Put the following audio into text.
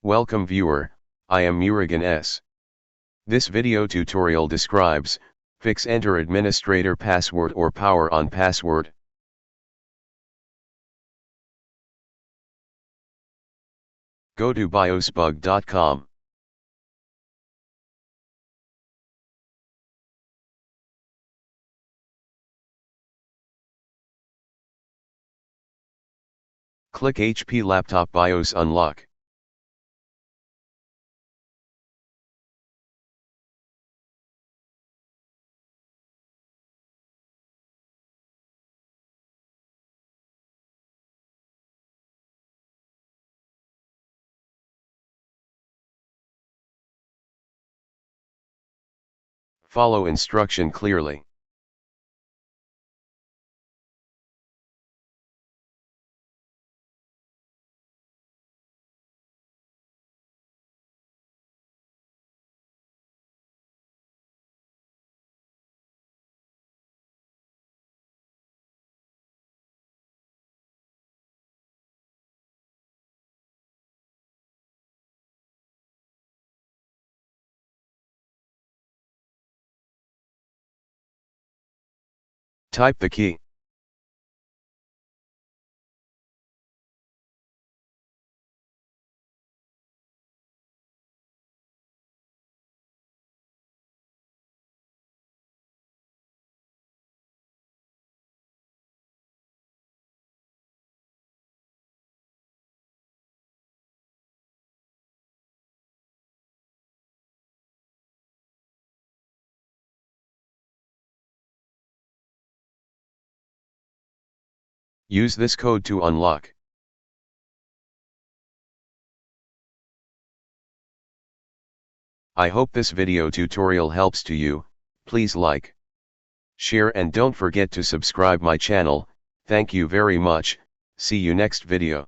Welcome viewer, I am Murugan S. This video tutorial describes, fix enter administrator password or power on password. Go to biosbug.com. Click HP Laptop BIOS Unlock. Follow instruction clearly. Type the key. Use this code to unlock. I hope this video tutorial helps to you. Please like, share and don't forget to subscribe my channel. Thank you very much. See you next video.